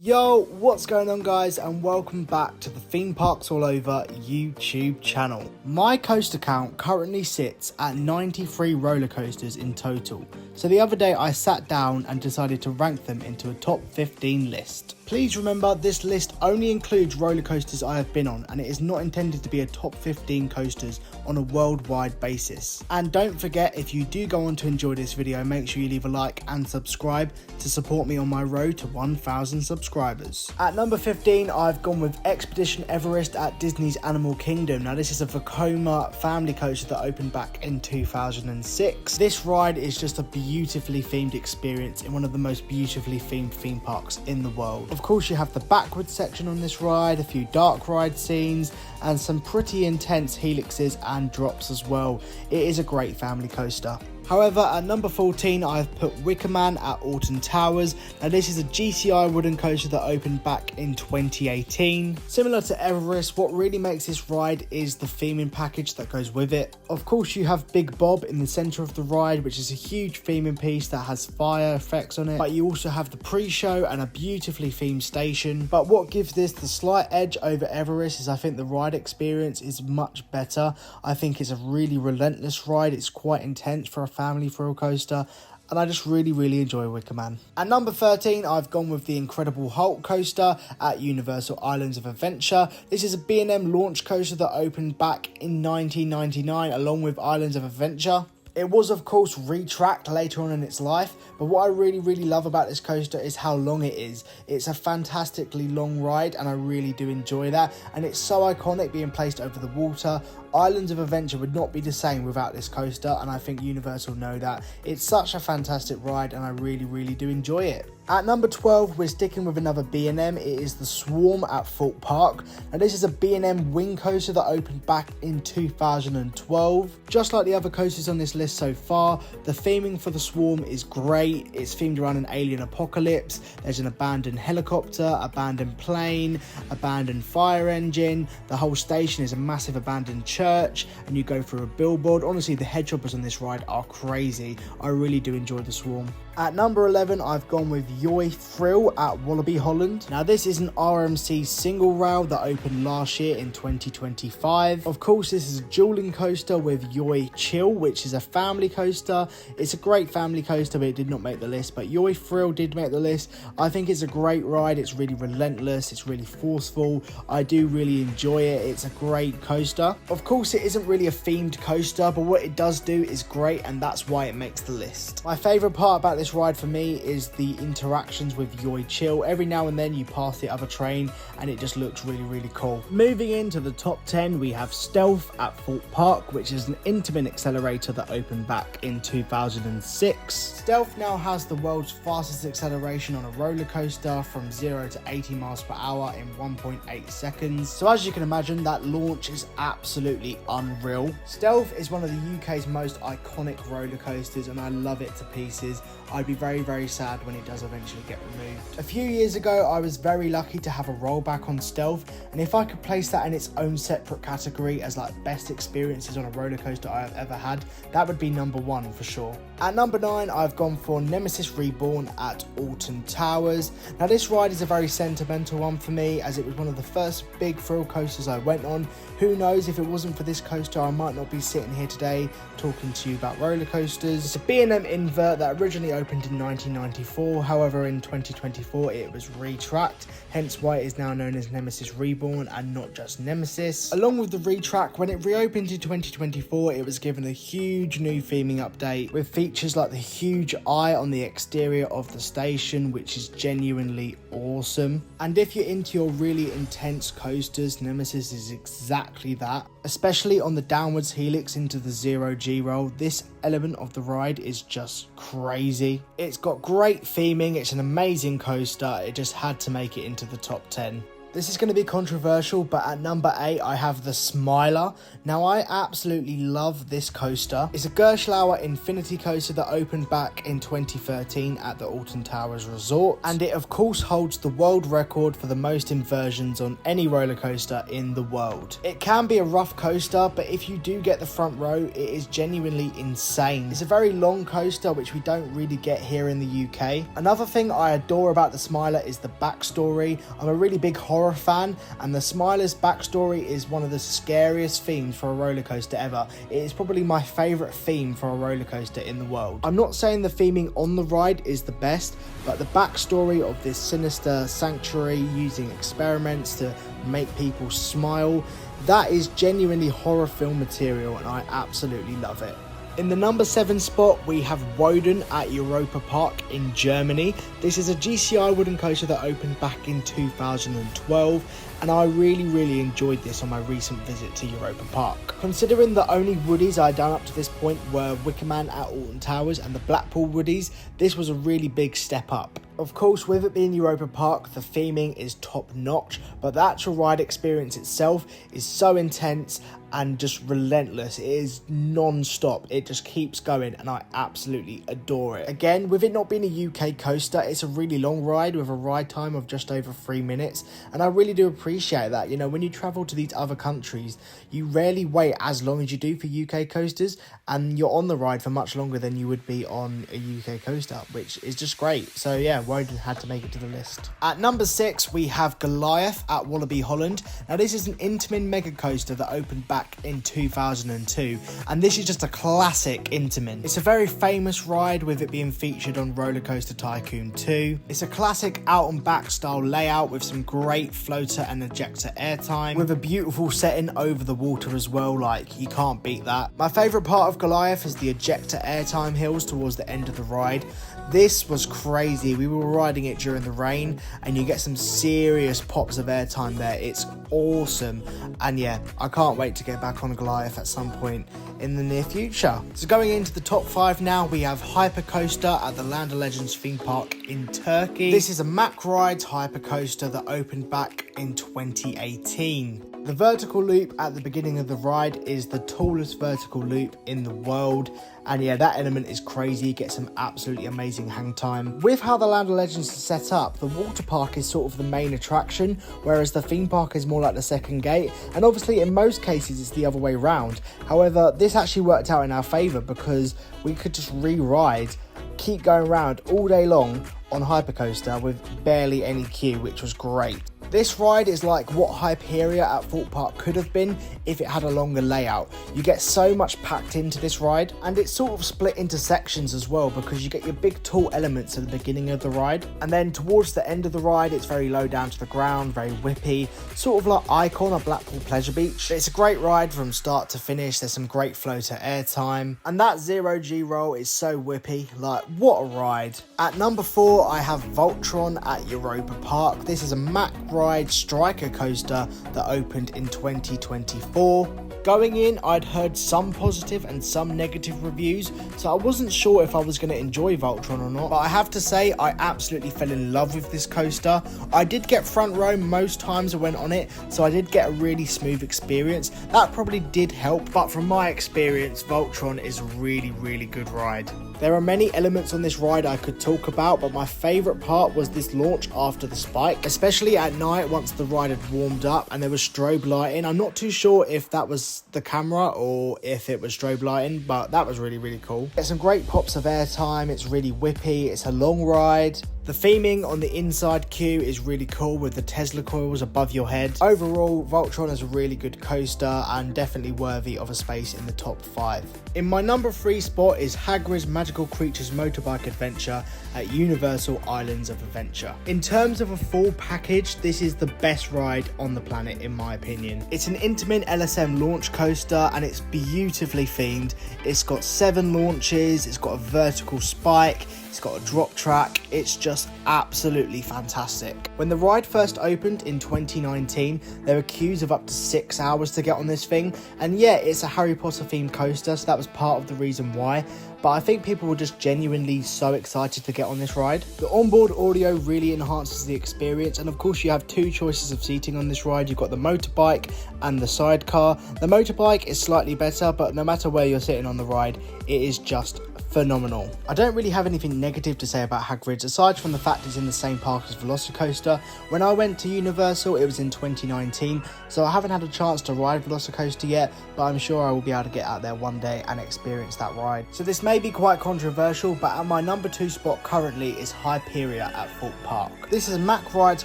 Yo, what's going on guys, and welcome back to the Theme Parks All Over YouTube channel. My coaster count currently sits at 93 roller coasters in total. So the other day I sat down and decided to rank them into a top 15 list. Please remember, this list only includes roller coasters I have been on, and it is not intended to be a top 15 coasters on a worldwide basis. And don't forget, if you do go on to enjoy this video, make sure you leave a like and subscribe to support me on my road to 1,000 subscribers. At number 15, I've gone with Expedition Everest at Disney's Animal Kingdom. Now this is a Vekoma family coaster that opened back in 2006. This ride is just a beautifully themed experience in one of the most beautifully themed theme parks in the world. Of course, you have the backwards section on this ride, a few dark ride scenes, and some pretty intense helixes and drops as well. It is a great family coaster. However, at number 14, I've put Wicker Man at Alton Towers. Now this is a GCI wooden coaster that opened back in 2018. Similar to Everest, what really makes this ride is the theming package that goes with it. Of course, you have Big Bob in the centre of the ride, which is a huge theming piece that has fire effects on it. But you also have the pre-show and a beautifully themed station. But what gives this the slight edge over Everest is I think the ride experience is much better. I think it's a really relentless ride. It's quite intense for a family thrill coaster, and I just really enjoy Wicker Man. At number 13, I've gone with the Incredible Hulk coaster at Universal Islands of Adventure. This is a B&M launch coaster that opened back in 1999 along with Islands of Adventure. It was of course retracked later on in its life, but what I really love about this coaster is how long it is. It's a fantastically long ride and I really do enjoy that, and it's so iconic being placed over the water. Islands of Adventure would not be the same without this coaster, and I think Universal know that. It's such a fantastic ride and I really do enjoy it. At number 12, we're sticking with another B&M. It is the Swarm at Thorpe Park. Now this is a B&M wing coaster that opened back in 2012. Just like the other coasters on this list so far, the theming for the Swarm is great. It's themed around an alien apocalypse. There's an abandoned helicopter, abandoned plane, abandoned fire engine. The whole station is a massive abandoned church, and you go through a billboard. Honestly, the head choppers on this ride are crazy. I really do enjoy the Swarm. At number 11, I've gone with Yoy Thrill at Wallaby Holland. Now this is an RMC single rail that opened last year in 2025. Of course, this is a dueling coaster with Yoy Chill, which is a family coaster. It's a great family coaster, but it did not make the list. But Yoy Thrill did make the list. I think it's a great ride. It's really relentless. It's really forceful. I do really enjoy it. It's a great coaster. Of course, it isn't really a themed coaster, but what it does do is great, and that's why it makes the list. My favourite part about this ride for me is the interactions with Yoy Chill. Every now and then you pass the other train and it just looks really cool. Moving into the top 10, we have Stealth at Thorpe Park, which is an Intamin accelerator that opened back in 2006. Stealth now has the world's fastest acceleration on a roller coaster, from 0 to 80 miles per hour in 1.8 seconds. So as you can imagine, that launch is absolutely unreal. Stealth is one of the UK's most iconic roller coasters and I love it to pieces. I'd be very sad when it does eventually get removed. A few years ago, I was very lucky to have a rollback on Stealth, and if I could place that in its own separate category as like best experiences on a roller coaster I have ever had, that would be number 1 for sure. At number 9, I've gone for Nemesis Reborn at Alton Towers. Now this ride is a very sentimental one for me, as it was one of the first big thrill coasters I went on. Who knows, if it wasn't for this coaster, I might not be sitting here today talking to you about roller coasters. It's a B&M invert that originally opened in 1994, however in 2024 it was retracked, hence why it is now known as Nemesis Reborn and not just Nemesis. Along with the retrack, when it reopened in 2024, it was given a huge new theming update with features like the huge eye on the exterior of the station, which is genuinely awesome. And if you're into your really intense coasters, Nemesis is exactly that. Especially on the downwards helix into the 0G roll, this element of the ride is just crazy. It's got great theming, it's an amazing coaster, it just had to make it into the top 10. This is going to be controversial, but at number 8 I have the Smiler. Now I absolutely love this coaster. It's a Gerstlauer Infinity coaster that opened back in 2013 at the Alton Towers Resort, and it of course holds the world record for the most inversions on any roller coaster in the world. It can be a rough coaster, but if you do get the front row, it is genuinely insane. It's a very long coaster, which we don't really get here in the UK. Another thing I adore about the Smiler is the backstory. I'm a really big horror fan, and the Smiler's backstory is one of the scariest themes for a roller coaster ever. It is probably my favourite theme for a roller coaster in the world. I'm not saying the theming on the ride is the best, but the backstory of this sinister sanctuary using experiments to make people smile, that is genuinely horror film material, and I absolutely love it. In the number 7 spot, we have Woden at Europa Park in Germany. This is a GCI wooden coaster that opened back in 2012, and I really enjoyed this on my recent visit to Europa Park. Considering the only woodies I'd done up to this point were Wickerman at Alton Towers and the Blackpool woodies, this was a really big step up. Of course, with it being Europa Park, the theming is top notch, but the actual ride experience itself is so intense and just relentless. It is non-stop. It just keeps going, and I absolutely adore it. Again, with it not being a UK coaster, it's a really long ride with a ride time of just over 3 minutes, and I really do appreciate that. You know, when you travel to these other countries, you rarely wait as long as you do for UK coasters, and you're on the ride for much longer than you would be on a UK coaster, which is just great. So yeah, Woden had to make it to the list. At number 6, we have Goliath at Wallaby Holland. Now this is an Intamin mega coaster that opened back in 2002, and this is just a classic Intamin. It's a very famous ride, with it being featured on Roller Coaster Tycoon 2. It's a classic out and back style layout with some great floater and ejector airtime, with a beautiful setting over the water as well. Like, you can't beat that. My favourite part of Goliath is the ejector airtime hills towards the end of the ride. This was crazy. We were riding it during the rain, and you get some serious pops of airtime there. It's awesome, and yeah, I can't wait to get back on Goliath at some point in the near future. So going into the top 5 now, we have Hypercoaster at the Land of Legends theme park in Turkey. This is a Mack Rides Hypercoaster that opened back in 2018. The vertical loop at the beginning of the ride is the tallest vertical loop in the world, and yeah, that element is crazy. You get some absolutely amazing hang time. With how the Land of Legends is set up, the water park is sort of the main attraction, whereas the theme park is more like the second gate, and obviously in most cases it's the other way round. However, this actually worked out in our favour because we could just re-ride, keep going round all day long on Hypercoaster with barely any queue, which was great. This ride is like what Hyperia at Thorpe Park could have been if it had a longer layout. You get so much packed into this ride, and it's sort of split into sections as well, because you get your big tall elements at the beginning of the ride, and then towards the end of the ride it's very low down to the ground, very whippy, sort of like Icon or Blackpool Pleasure Beach. It's a great ride from start to finish. There's some great floater airtime, and that 0G roll is so whippy. Like, what a ride. At number 4, I have Voltron at Europa Park. This is a Mack Ride Striker coaster that opened in 2024. Going in, I'd heard some positive and some negative reviews, so I wasn't sure if I was going to enjoy Voltron or not, but I have to say I absolutely fell in love with this coaster. I did get front row most times I went on it, so I did get a really smooth experience. That probably did help, but from my experience, Voltron is a really good ride. There are many elements on this ride I could talk about, but my favourite part was this launch after the spike, especially at night once the ride had warmed up and there was strobe lighting. I'm not too sure if that was the camera or if it was strobe lighting, but that was really cool. Get some great pops of airtime. It's really whippy. It's a long ride. The theming on the inside queue is really cool with the Tesla coils above your head. Overall, Voltron is a really good coaster and definitely worthy of a space in the top 5. In my number 3 spot is Hagrid's Magical Creatures Motorbike Adventure at Universal Islands of Adventure. In terms of a full package, this is the best ride on the planet in my opinion. It's an Intamin LSM launch coaster and it's beautifully themed. It's got 7 launches, it's got a vertical spike, it's got a drop track. It's just just absolutely fantastic. When the ride first opened in 2019, there were queues of up to 6 hours to get on this thing, and yeah, it's a Harry Potter themed coaster, so that was part of the reason why. But I think people were just genuinely so excited to get on this ride. The onboard audio really enhances the experience, and of course you have two choices of seating on this ride. You've got the motorbike and the sidecar. The motorbike is slightly better, but no matter where you're sitting on the ride, it is just phenomenal. I don't really have anything negative to say about Hagrid's, aside from the fact it's in the same park as Velocicoaster. When I went to Universal, it was in 2019, so I haven't had a chance to ride Velocicoaster yet, but I'm sure I will be able to get out there one day and experience that ride. So this may be quite controversial, but at my number 2 spot currently is Hyperia at Thorpe Park. This is Mack Ride's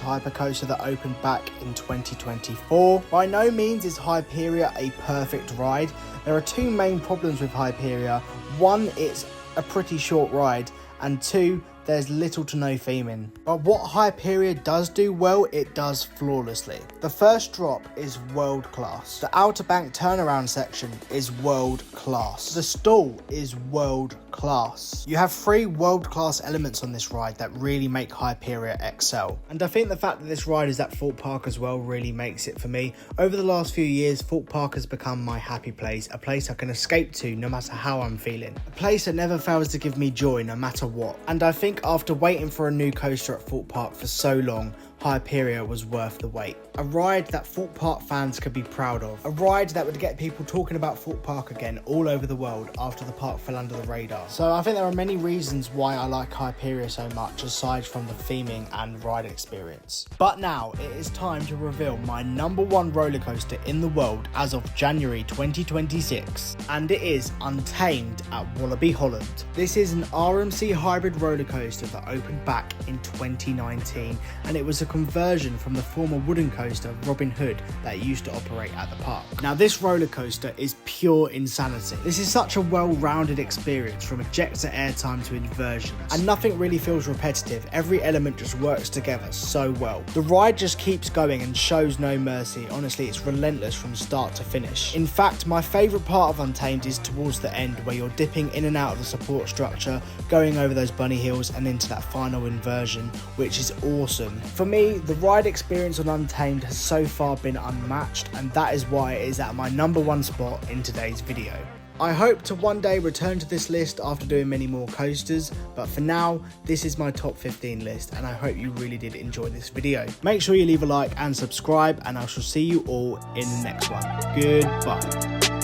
hypercoaster that opened back in 2024. By no means is Hyperia a perfect ride. There are two main problems with Hyperia. One, it's a pretty short ride, and two, there's little to no theming. But what Hyperia does do well, it does flawlessly. The first drop is world class. The outer bank turnaround section is world class. The stall is world class. You have 3 world class elements on this ride that really make Hyperia excel. And I think the fact that this ride is at Thorpe Park as well really makes it for me. Over the last few years, Thorpe Park has become my happy place, a place I can escape to no matter how I'm feeling. A place that never fails to give me joy no matter what. And I think after waiting for a new coaster at Thorpe Park for so long, Hyperia was worth the wait. A ride that Thorpe Park fans could be proud of. A ride that would get people talking about Thorpe Park again all over the world after the park fell under the radar. So I think there are many reasons why I like Hyperia so much, aside from the theming and ride experience. But now it is time to reveal my number 1 roller coaster in the world as of January 2026, and it is Untamed at Wallaby Holland. This is an RMC hybrid roller coaster that opened back in 2019, and it was a conversion from the former wooden coaster Robin Hood that used to operate at the park. Now this roller coaster is pure insanity. This is such a well-rounded experience, from ejector airtime to inversions, and nothing really feels repetitive. Every element just works together so well. The ride just keeps going and shows no mercy. Honestly, it's relentless from start to finish. In fact, my favourite part of Untamed is towards the end, where you're dipping in and out of the support structure, going over those bunny hills and into that final inversion, which is awesome. For me, the ride experience on Untamed has so far been unmatched, and that is why it is at my number 1 spot in today's video. I hope to one day return to this list after doing many more coasters, but for now, this is my top 15 list, and I hope you really did enjoy this video. Make sure you leave a like and subscribe, and I shall see you all in the next one. Goodbye.